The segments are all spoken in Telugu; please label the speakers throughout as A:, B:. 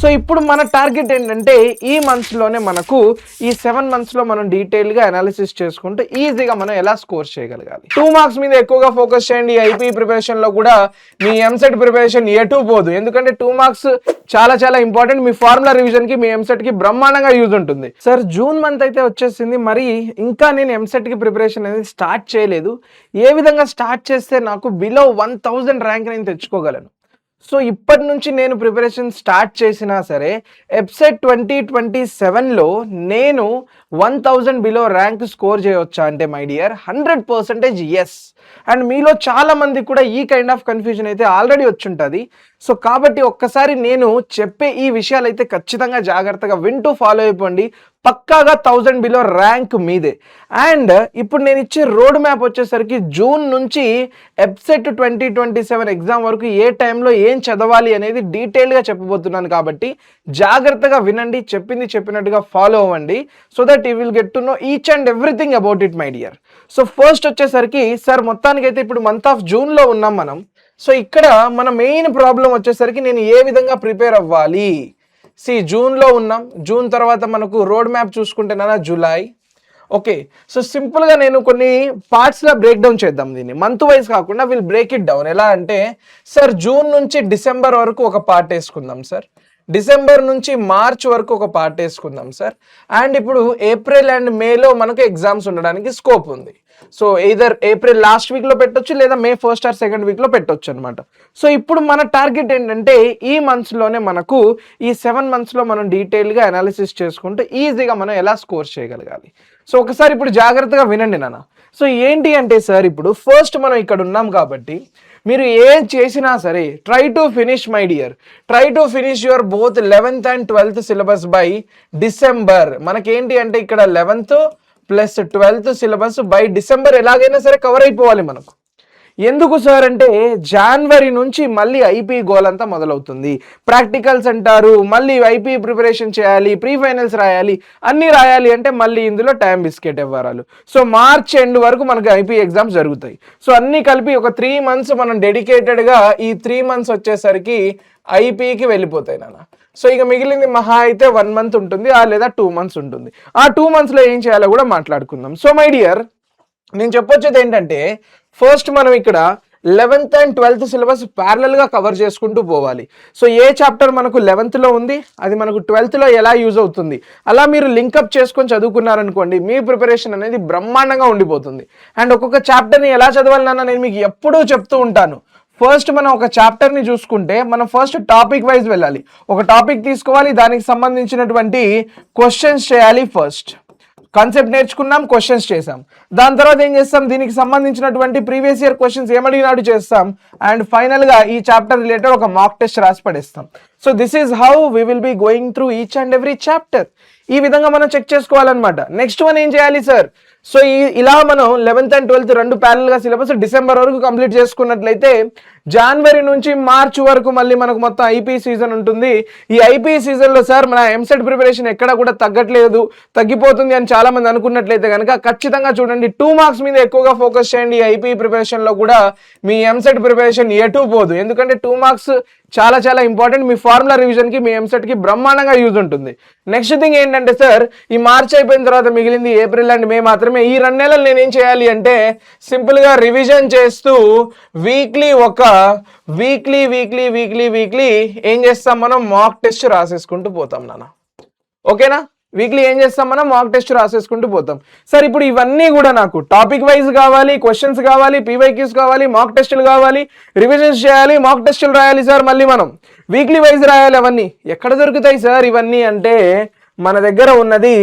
A: సో ఇప్పుడు మన టార్గెట్ ఏంటంటే ఈ మంత్స్లోనే మనకు ఈ 7 మంత్స్లో మనం డీటెయిల్గా అనాలిసిస్ చేసుకుంటూ ఈజీగా మనం ఎలా స్కోర్ చేయగలగాలి. 2 మార్క్స్ మీద ఎక్కువగా ఫోకస్ చేయండి. ఐపీ ప్రిపరేషన్లో కూడా మీ ఎంసెట్ ప్రిపరేషన్ ఎటు పోదు, ఎందుకంటే 2 మార్క్స్ చాలా ఇంపార్టెంట్. మీ ఫార్ములా రివిజన్కి మీ ఎంసెట్కి బ్రహ్మాండంగా యూజ్ ఉంటుంది. సార్ జూన్ మంత్ అయితే వచ్చేసింది, మరి ఇంకా నేను ఎంసెట్కి ప్రిపరేషన్ అనేది స్టార్ట్ చేయలేదు. ఏ విధంగా స్టార్ట్ చేస్తే నాకు బిలో 1000 ర్యాంక్ నేను తెచ్చుకోగలను? సో ఇప్పటి నుంచి నేను ప్రిపరేషన్ స్టార్ట్ చేసినా సరే ఎప్సెట్ 2027లో నేను 1000 బిలో ర్యాంక్ స్కోర్ చేయవచ్చా అంటే మై డియర్ 100% ఎస్. అండ్ మీలో చాలా మంది కూడా ఈ కైండ్ ఆఫ్ కన్ఫ్యూజన్ అయితే ఆల్రెడీ వచ్చుంటుంది. సో కాబట్టి ఒక్కసారి నేను చెప్పే ఈ విషయాలు అయితే ఖచ్చితంగా జాగ్రత్తగా వింటూ ఫాలో అయిపోండి. పక్కాగా 1000 బిలో ర్యాంక్ మీదే. అండ్ ఇప్పుడు నేను ఇచ్చే రోడ్ మ్యాప్ వచ్చేసరికి జూన్ నుంచి ఎప్సెట్ 2027 ఎగ్జామ్ వరకు ఏ టైంలో ఏం చదవాలి అనేది డీటెయిల్గా చెప్పబోతున్నాను. కాబట్టి జాగ్రత్తగా వినండి, చెప్పింది చెప్పినట్టుగా ఫాలో అవ్వండి. So that you will get to know each and everything about it my dear. So first వచ్చేసరికి సార్ మొత్తానికైతే ఇప్పుడు మంత్ ఆఫ్ జూన్లో ఉన్నాం మనం. సో ఇక్కడ మన మెయిన్ ప్రాబ్లం వచ్చేసరికి నేను ఏ విధంగా ప్రిపేర్ అవ్వాలి. జూన్లో ఉన్నాం, జూన్ తర్వాత మనకు రోడ్ మ్యాప్ చూసుకుంటేనా జూలై. ఓకే, సో సింపుల్గా నేను కొన్ని పార్ట్స్లో బ్రేక్ డౌన్ చేద్దాం దీన్ని. మంత్ వైజ్ కాకుండా విల్ బ్రేక్ ఇట్ డౌన్. ఎలా అంటే సార్ జూన్ నుంచి డిసెంబర్ వరకు ఒక పార్ట్ వేసుకుందాం సార్, డిసెంబర్ నుంచి మార్చ్ వరకు ఒక పార్ట్ వేసుకుందాం సార్. అండ్ ఇప్పుడు ఏప్రిల్ అండ్ మేలో మనకు ఎగ్జామ్స్ ఉండడానికి స్కోప్ ఉంది. సో ఎయిదర్ ఏప్రిల్ లాస్ట్ వీక్లో పెట్టొచ్చు లేదా మే ఫస్ట్ ఆర్ సెకండ్ వీక్లో పెట్టొచ్చు అనమాట. సో ఇప్పుడు మన టార్గెట్ ఏంటంటే ఈ మంత్స్లోనే మనకు ఈ 7 మంత్స్లో మనం డీటెయిల్గా అనాలిసిస్ చేసుకుంటూ ఈజీగా మనం ఎలా స్కోర్ చేయగలగాలి. సో ఒకసారి ఇప్పుడు జాగ్రత్తగా వినండి నాన్న. సో ఏంటి అంటే సార్ ఇప్పుడు ఫస్ట్ మనం ఇక్కడ ఉన్నాం కాబట్టి మీరు ఏం చేసినా సరే try to finish my dear, try to finish your both 11th and 12th syllabus by December. మనకేంటి అంటే ఇక్కడ 11th plus 12th syllabus by December ఎలాగైనా సరే కవర్ అయిపోవాలి మనకు. ఎందుకు సార్ అంటే జనవరి నుంచి మళ్ళీ ఐపీ గోల్ అంతా మొదలవుతుంది. ప్రాక్టికల్స్ అంటారు, మళ్ళీ ఐపీ ప్రిపరేషన్ చేయాలి, ప్రీ ఫైనల్స్ రాయాలి, అన్నీ రాయాలి అంటే మళ్ళీ ఇందులో టైం బిస్కెట్ ఇవ్వరాలు. సో మార్చ్ ఎండ్ వరకు మనకు ఐపీ ఎగ్జామ్స్ జరుగుతాయి. సో అన్నీ కలిపి ఒక 3 months మనం డెడికేటెడ్గా ఈ 3 months వచ్చేసరికి ఐపీకి వెళ్ళిపోతాయి నాన్న. సో ఇక మిగిలింది మహా అయితే 1 month ఉంటుంది, లేదా 2 months ఉంటుంది. ఆ 2 monthsలో ఏం చేయాలో కూడా మాట్లాడుకుందాం. సో మై డియర్ నేను చెప్పొచ్చేది ఏంటంటే ఫస్ట్ మనం ఇక్కడ 11th and 12th సిలబస్ ప్యారలల్గా కవర్ చేసుకుంటూ పోవాలి. సో ఏ చాప్టర్ మనకు 11thలో ఉంది అది మనకు 12thలో ఎలా యూజ్ అవుతుంది అలా మీరు లింకప్ చేసుకొని చదువుకున్నారనుకోండి, మీ ప్రిపరేషన్ అనేది బ్రహ్మాండంగా ఉండిపోతుంది. అండ్ ఒక్కొక్క చాప్టర్ని ఎలా చదవాలి నాన్న నేను మీకు ఎప్పుడూ చెప్తూ ఉంటాను. ఫస్ట్ మనం ఒక చాప్టర్ని చూసుకుంటే మనం ఫస్ట్ టాపిక్ వైజ్ వెళ్ళాలి. ఒక టాపిక్ తీసుకోవాలి, దానికి సంబంధించినటువంటి క్వశ్చన్స్ చేయాలి. ఫస్ట్ కాన్సెప్ట్ నేర్చుకున్నాం, క్వశ్చన్స్ చేసాం. దాని తర్వాత ఏం చేస్తాం, దీనికి సంబంధించినటువంటి ప్రీవియస్ ఇయర్ క్వశ్చన్స్ ఏమడిగినాడు చేస్తాం. అండ్ ఫైనల్గా ఈ చాప్టర్ రిలేటెడ్ ఒక మాక్ టెస్ట్ రాసి పడేస్తాం. So this is how we will be going through each and every chapter. ఈ విధంగా మనం చెక్ చేసుకోవాలన్నమాట. నెక్స్ట్ వన్ ఏం చేయాలి సార్, సో ఇలా మనం 11th and 12th రెండు ప్యారల్గా సిలబస్ డిసెంబర్ వరకు కంప్లీట్ చేసుకున్నట్లయితే జనవరి నుంచి మార్చ్ వరకు మళ్ళీ మనకు మొత్తం ఐపీ సీజన్ ఉంటుంది. ఈ ఐపీ సీజన్లో సార్ మన ఎంసెట్ ప్రిపరేషన్ ఎక్కడ కూడా తగ్గట్లేదు, తగ్గిపోతుంది అని చాలా మంది అనుకున్నట్లయితే కనుక ఖచ్చితంగా చూడండి 2 marks మీద ఎక్కువగా ఫోకస్ చేయండి. ఐపీ ప్రిపరేషన్లో కూడా మీ ఎంసెట్ ప్రిపరేషన్ ఎటు పోదు, ఎందుకంటే 2 marks చాలా ఇంపార్టెంట్. మీ ఫార్ములా రివిజన్కి మీ ఎంసెట్కి బ్రహ్మాండంగా యూజ్ ఉంటుంది. నెక్స్ట్ థింగ్ ఏంటంటే సార్ ఈ మార్చ్ అయిపోయిన తర్వాత మిగిలింది ఏప్రిల్ అండ్ మే మాత్రమే. ఈ 2 నెలలు నేనేం చేయాలి అంటే సింపుల్గా రివిజన్ చేస్తూ వీక్లీ ఏం చేస్తాం మనం మాక్ టెస్ట్ రాసేసుకుంటూ పోతాం నాన్న. ఓకేనా, వీక్లీ ఏం చేస్తాం మనం మాక్ టెస్ట్ రాసేసుకుంటూ పోతాం. సార్ ఇప్పుడు ఇవన్నీ కూడా నాకు టాపిక్ వైజ్ కావాలి, క్వశ్చన్స్ కావాలి, పీవైక్యూస్ కావాలి, మాక్ టెస్టులు కావాలి, రివిజన్స్ చేయాలి, మాక్ టెస్టులు రాయాలి సార్. మళ్ళీ మనం వీక్లీ వైజ్ రాయాలి. అవన్నీ ఎక్కడ దొరుకుతాయి సార్ ఇవన్నీ అంటే మన దగ్గర ఉన్నది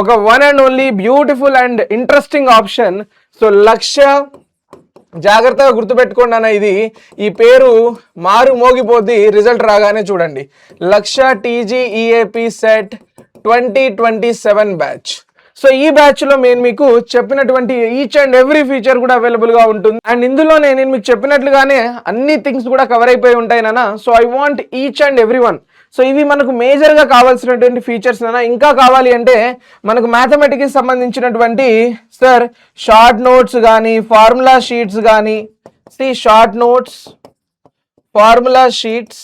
A: ఒక one and only beautiful and interesting option. So లక్ష్య, జాగ్రత్తగా గుర్తుపెట్టుకోండి అన్న, ఇది ఈ పేరు మారు మోగిపోద్ది రిజల్ట్ రాగానే. చూడండి, లక్ష్య టీజీఈఏపీ సెట్ 2027 బ్యాచ్. సో ఈ బ్యాచ్లో నేను మీకు చెప్పినటువంటి ఈచ్ అండ్ ఎవ్రీ ఫీచర్ కూడా అవైలబుల్గా ఉంటుంది. అండ్ ఇందులో నేను మీకు చెప్పినట్లుగానే అన్ని థింగ్స్ కూడా కవర్ అయిపోయి ఉంటాయి నాన్న. So I want each and every one. So ఇవి మనకు మేజర్గా కావాల్సినటువంటి ఫీచర్స్ నాన్న. ఇంకా కావాలి అంటే మనకు మ్యాథమెటిక్స్ సంబంధించినటువంటి సార్ షార్ట్ నోట్స్ కానీ, ఫార్ములా షీట్స్ కానీ, షార్ట్ నోట్స్, ఫార్ములా షీట్స్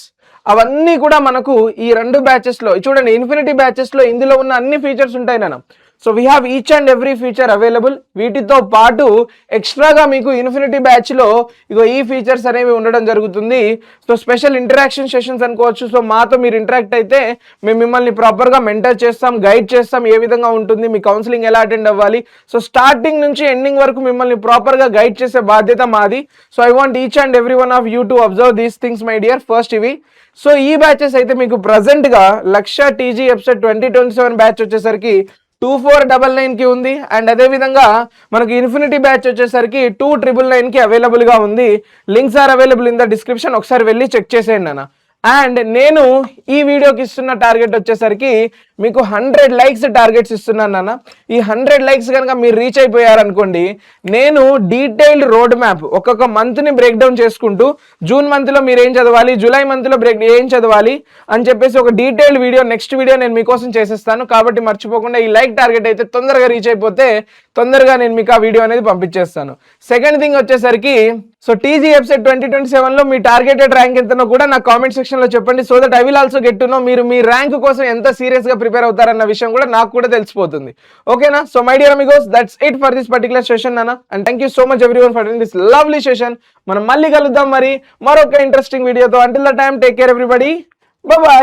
A: అవన్నీ కూడా మనకు ఈ 2 బ్యాచెస్లో చూడండి. ఇన్ఫినిటీ బ్యాచెస్లో ఇందులో ఉన్న అన్ని ఫీచర్స్ ఉంటాయి నాన్న. So we have each and every feature available. వీటితో పాటు ఎక్స్ట్రాగా మీకు ఇన్ఫినిటీ బ్యాచ్లో ఇగో ఈ ఫీచర్స్ అనేవి ఉండడం జరుగుతుంది. సో స్పెషల్ ఇంటరాక్షన్ సెషన్స్ అనుకోవచ్చు. సో మాతో మీరు ఇంటరాక్ట్ అయితే మేము మిమ్మల్ని ప్రాపర్గా మెంటర్ చేస్తాం, గైడ్ చేస్తాం, ఏ విధంగా ఉంటుంది, మీ కౌన్సిలింగ్ ఎలా అటెండ్ అవ్వాలి. సో స్టార్టింగ్ నుంచి ఎండింగ్ వరకు మిమ్మల్ని ప్రాపర్గా గైడ్ చేసే బాధ్యత మాది. So I want each and every one of you to observe these things my dear. First ఇవి. సో ఈ బ్యాచెస్ అయితే మీకు ప్రజెంట్గా లక్ష టీజీ ఎఫ్సెట్ 2027 బ్యాచ్ వచ్చేసరికి 2499కి ఉంది. అండ్ అదేవిధంగా మనకి ఇన్ఫినిటీ బ్యాచ్ వచ్చేసరికి 2999కి అవైలబుల్గా ఉంది. Links are available in the description. ఒకసారి వెళ్ళి చెక్ చేసేయండి అన్న. అండ్ నేను ఈ వీడియోకి ఇస్తున్న టార్గెట్ వచ్చేసరికి మీకు 100 లైక్స్ టార్గెట్స్ ఇస్తున్నాను అన్న. ఈ 100 లైక్స్ కనుక మీరు రీచ్ అయిపోయారనుకోండి, నేను డీటెయిల్డ్ రోడ్ మ్యాప్ ఒక్కొక్క మంత్ని బ్రేక్ డౌన్ చేసుకుంటూ జూన్ మంత్లో మీరు ఏం చదవాలి, జూలై మంత్లో ఏం చదవాలి అని చెప్పేసి ఒక డీటెయిల్డ్ వీడియో నెక్స్ట్ వీడియో నేను మీకోసం చేసేస్తాను. కాబట్టి మర్చిపోకుండా ఈ లైక్ టార్గెట్ అయితే తొందరగా రీచ్ అయిపోతే తొందరగా నేను మీకు ఆ వీడియో అనేది పంపించేస్తాను. సెకండ్ థింగ్ వచ్చేసరికి సో టీజీ ఎఫ్సెట్ 2027లో మీ టార్గెటెడ్ ర్యాంక్ ఎంతనో కూడా నా కామెంట్ సెక్షన్లో చెప్పండి. So that I will also get to know మీరు మీ ర్యాంక్ కోసం ఎంత సీరియస్గా ప్రిపేర్ అవుతారన్న విషయం కూడా నాకు కూడా తెలిసిపోతుంది. ఓకేనా? So my dear amigos, that's it for this particular session అన్న. And thank you so much everyone for this lovely session. మనం మళ్ళీ కలుద్దాం మరి మరొక ఇంట్రెస్టింగ్ వీడియోతో. Until the time, take care everybody. Bye.